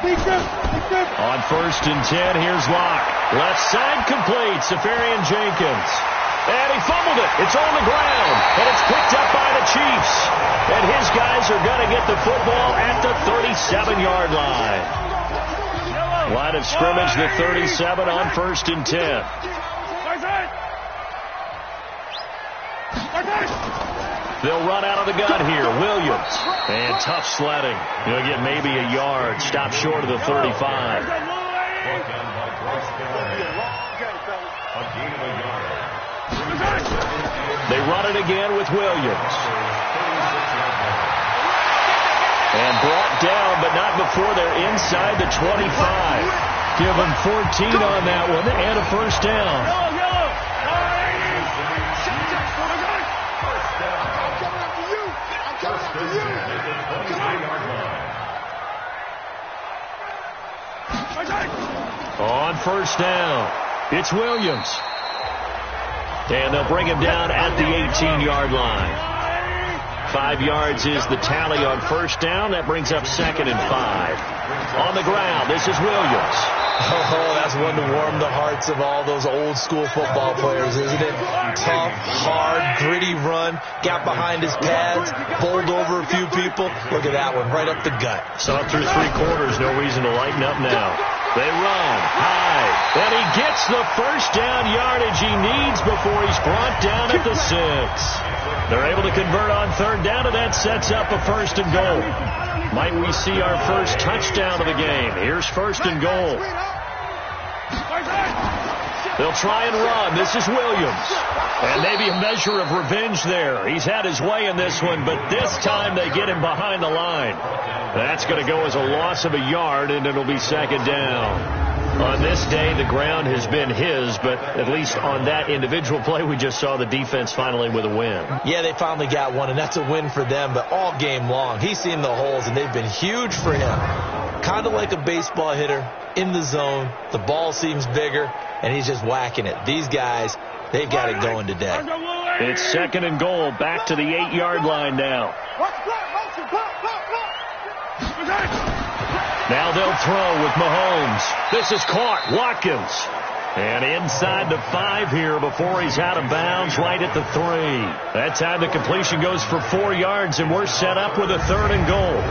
On 1st and 10, here's Locke. Left side complete. Safarian Jenkins. And he fumbled it. It's on the ground. And it's picked up by the Chiefs. And his guys are going to get the football at the 37-yard line. Line of scrimmage, the 37 on 1st and 10. They'll run out of the gun here. Williams. And tough sledding. He'll get maybe a yard. Stop short of the 35. They run it again with Williams. And brought down, but not before they're inside the 25. Give them 14 on that one and a first down. On 1st down, it's Williams. And they'll bring him down at the 18-yard line. 5 yards is the tally on 1st down. That brings up 2nd and 5. On the ground, this is Williams. Oh, that's one to warm the hearts of all those old-school football players, isn't it? Tough, hard, gritty run. Got behind his pads, bowled over a few people. Look at that one, right up the gut. Saw through 3 quarters, no reason to lighten up now. They run high, and he gets the first down yardage he needs before he's brought down at the 6. They're able to convert on 3rd down, and that sets up a 1st and goal. Might we see our first touchdown of the game? Here's 1st and goal. They'll try and run. This is Williams. And maybe a measure of revenge there. He's had his way in this one, but this time they get him behind the line. That's going to go as a loss of a yard, and it'll be 2nd down. On this day, the ground has been his, but at least on that individual play, we just saw the defense finally with a win. Yeah, they finally got one, and that's a win for them, but all game long, he's seen the holes, and they've been huge for him. Kind of like a baseball hitter in the zone. The ball seems bigger, and he's just whacking it. These guys, they've got it going today. It's 2nd and goal, back to the 8-yard line now. Now they'll throw with Mahomes. This is caught. Watkins. And inside the 5 here before he's out of bounds, right at the 3. That time the completion goes for 4 yards, and we're set up with a 3rd and goal.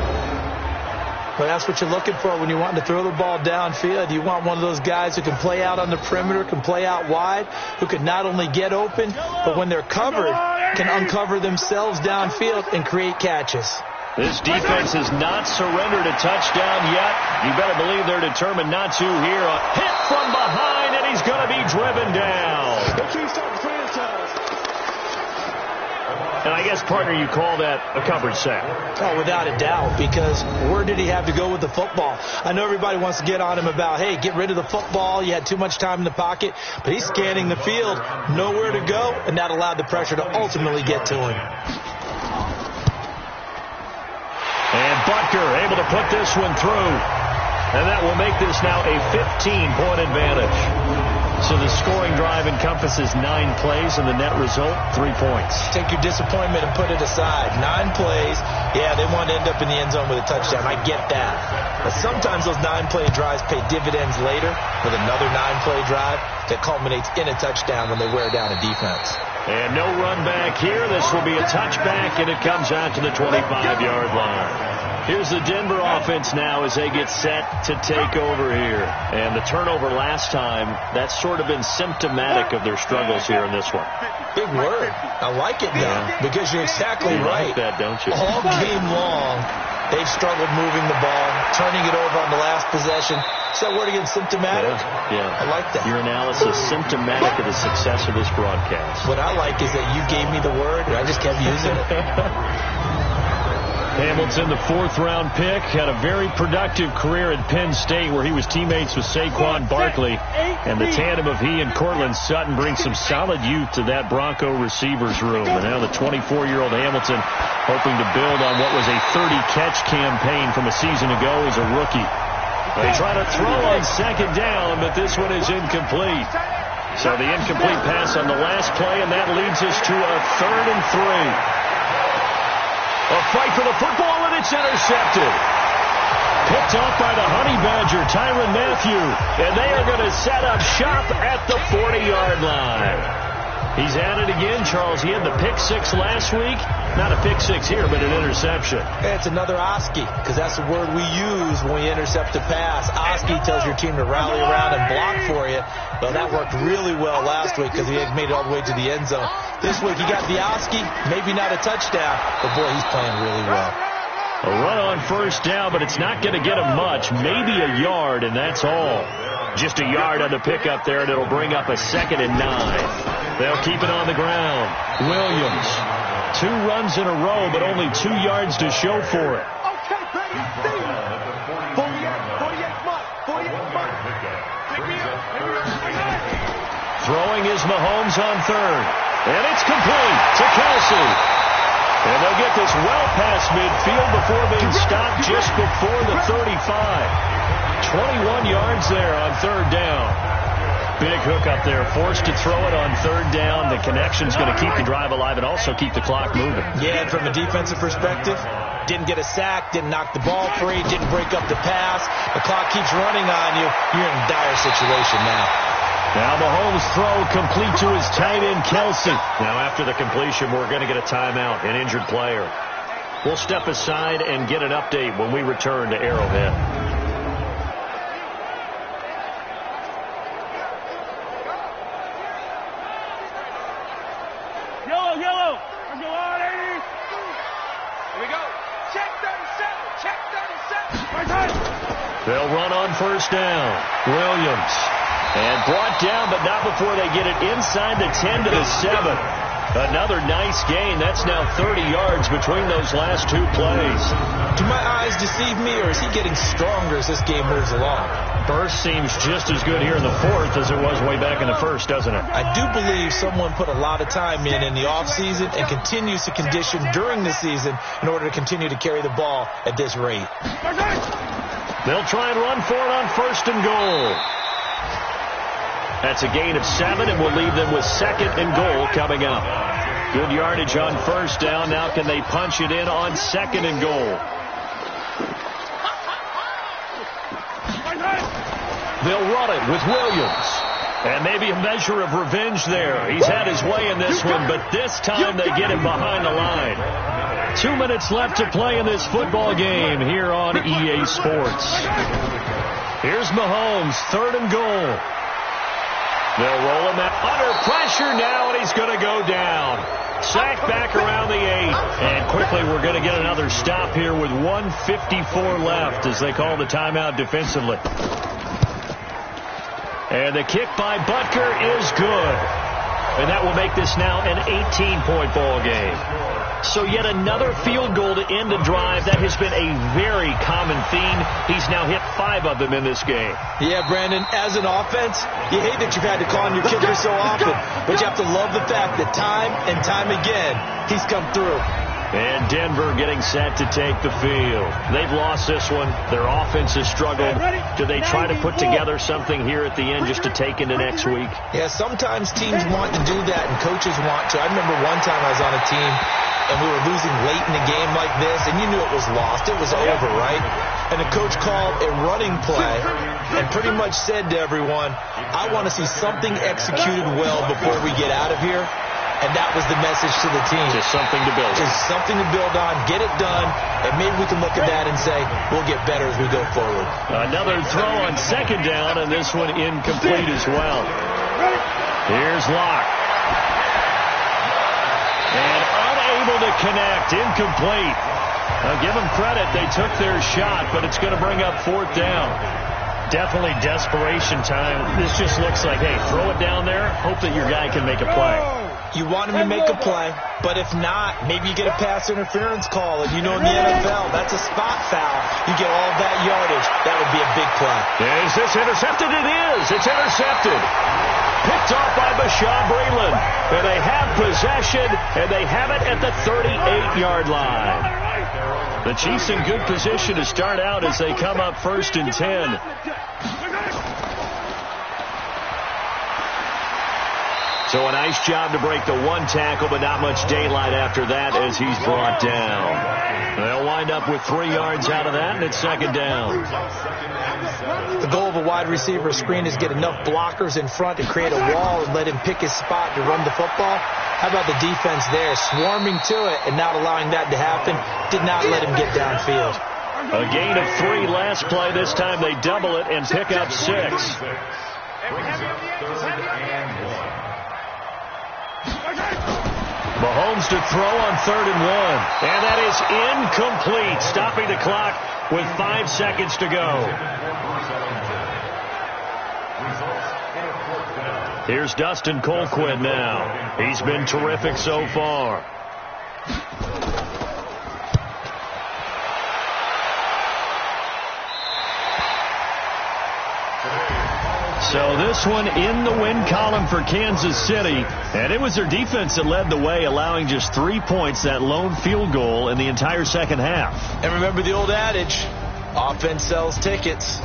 Well, that's what you're looking for when you want to throw the ball downfield. You want one of those guys who can play out on the perimeter, can play out wide, who can not only get open, but when they're covered, can uncover themselves downfield and create catches. This defense has not surrendered a touchdown yet. You better believe they're determined not to here. A hit from behind, and he's going to be driven down. And I guess, partner, you call that a coverage sack. Oh, without a doubt, because where did he have to go with the football? I know everybody wants to get on him about, hey, get rid of the football. You had too much time in the pocket. But he's scanning the field, nowhere to go, and that allowed the pressure to ultimately get to him. And Butker able to put this one through. And that will make this now a 15-point advantage. So the scoring drive encompasses 9 plays, and the net result, 3 points. Take your disappointment and put it aside. 9 plays. Yeah, they want to end up in the end zone with a touchdown. I get that. But sometimes those 9-play drives pay dividends later with another 9-play drive that culminates in a touchdown when they wear down a defense. And no run back here. This will be a touchback, and it comes out to the 25-yard line. Here's the Denver offense now as they get set to take over here. And the turnover last time, that's sort of been symptomatic of their struggles here in this one. Big word. I like it now because you're exactly right. You like that, don't you? All game long, they've struggled moving the ball, turning it over on the last possession. Is that word again, symptomatic? Yeah. I like that. Your analysis, symptomatic of the success of this broadcast. What I like is that you gave me the word, and I just kept using it. Hamilton, the 4th-round pick, had a very productive career at Penn State where he was teammates with Saquon Barkley. And the tandem of he and Cortland Sutton brings some solid youth to that Bronco receivers room. And now the 24-year-old Hamilton hoping to build on what was a 30-catch campaign from a season ago as a rookie. They try to throw on 2nd down, but this one is incomplete. So the incomplete pass on the last play, and that leads us to a 3rd and 3. A fight for the football, and it's intercepted. Picked off by the Honey Badger, Tyrann Mathieu. And they are going to set up shop at the 40-yard line. He's at it again, Charles. He had the pick six last week. Not a pick six here, but an interception. It's another Oski, because that's the word we use when we intercept a pass. Oski tells your team to rally around and block for you. Well, that worked really well last week because he had made it all the way to the end zone. This week he got the Oski, maybe not a touchdown, but boy, he's playing really well. A run on first down, but it's not going to get him much. Maybe a yard, and that's all. Just a yard on the pickup there, and it'll bring up a 2nd and 9. They'll keep it on the ground. Williams, 2 runs in a row, but only 2 yards to show for it. Throwing is Mahomes on 3rd, and it's complete to Kelsey. And they'll get this well past midfield before being stopped just before the 35. 21 yards there on 3rd down. Big hook up there, forced to throw it on 3rd down. The connection's going to keep the drive alive and also keep the clock moving. Yeah, and from a defensive perspective, didn't get a sack, didn't knock the ball free, didn't break up the pass. The clock keeps running on you. You're in a dire situation now. Now Mahomes' throw complete to his tight end, Kelsey. Now after the completion, we're going to get a timeout, an injured player. We'll step aside and get an update when we return to Arrowhead. Yellow. Let's go on, 80. Here we go. Check 37. Check 37. Right side. They'll run on first down. Williams. And brought down, but not before they get it inside the 10 to the 7. Another nice gain. That's now 30 yards between those last 2 plays. Do my eyes deceive me, or is he getting stronger as this game moves along? Burst seems just as good here in the 4th as it was way back in the 1st, doesn't it? I do believe someone put a lot of time in the offseason and continues to condition during the season in order to continue to carry the ball at this rate. They'll try and run for it on 1st and goal. That's a gain of 7, and we'll leave them with 2nd and goal coming up. Good yardage on 1st down. Now can they punch it in on 2nd and goal? They'll run it with Williams. And maybe a measure of revenge there. He's had his way in this one, but this time they get him behind the line. 2 minutes left to play in this football game here on EA Sports. Here's Mahomes, 3rd and goal. They'll roll him out under pressure now, and he's going to go down. Sacked back around the 8. And quickly we're going to get another stop here with 1:54 left as they call the timeout defensively. And the kick by Butker is good. And that will make this now an 18-point ball game. So yet another field goal to end the drive. That has been a very common theme. He's now hit 5 of them in this game. Yeah, Brandon, as an offense, you hate that you've had to call on your kicker so often, but you have to love the fact that time and time again, he's come through. And Denver getting set to take the field. They've lost this one. Their offense has struggled. Do they try to put together something here at the end just to take into next week? Yeah, sometimes teams want to do that and coaches want to. I remember one time I was on a team and we were losing late in a game like this, and you knew it was lost. It was over, right? And the coach called a running play and pretty much said to everyone, I want to see something executed well before we get out of here. And that was the message to the team. Just something to build on. Just something to build on, get it done, and maybe we can look at that and say, we'll get better as we go forward. Another throw on 2nd down, and this one incomplete as well. Here's Locke. And unable to connect, incomplete. Now give them credit, they took their shot, but it's going to bring up 4th down. Definitely desperation time. This just looks like, hey, throw it down there, hope that your guy can make a play. You want him to make a play, but if not, maybe you get a pass interference call. And you know in the NFL, that's a spot foul. You get all that yardage. That would be a big play. Is this intercepted? It is. It's intercepted. Picked off by Bashaud Breeland. And they have possession, and they have it at the 38-yard line. The Chiefs in good position to start out as they come up 1st and 10. So a nice job to break the one tackle, but not much daylight after that as he's brought down. They'll wind up with 3 yards out of that, and it's second down. The goal of a wide receiver screen is get enough blockers in front to create a wall and let him pick his spot to run the football. How about the defense there, swarming to it and not allowing that to happen? Did not let him get downfield. A gain of 3 last play. This time they double it and pick up 6. Mahomes to throw on 3rd and 1. And that is incomplete, stopping the clock with 5 seconds to go. Here's Dustin Colquitt now. He's been terrific so far. So this one in the win column for Kansas City. And it was their defense that led the way, allowing just 3 points, that lone field goal in the entire second half. And remember the old adage, offense sells tickets.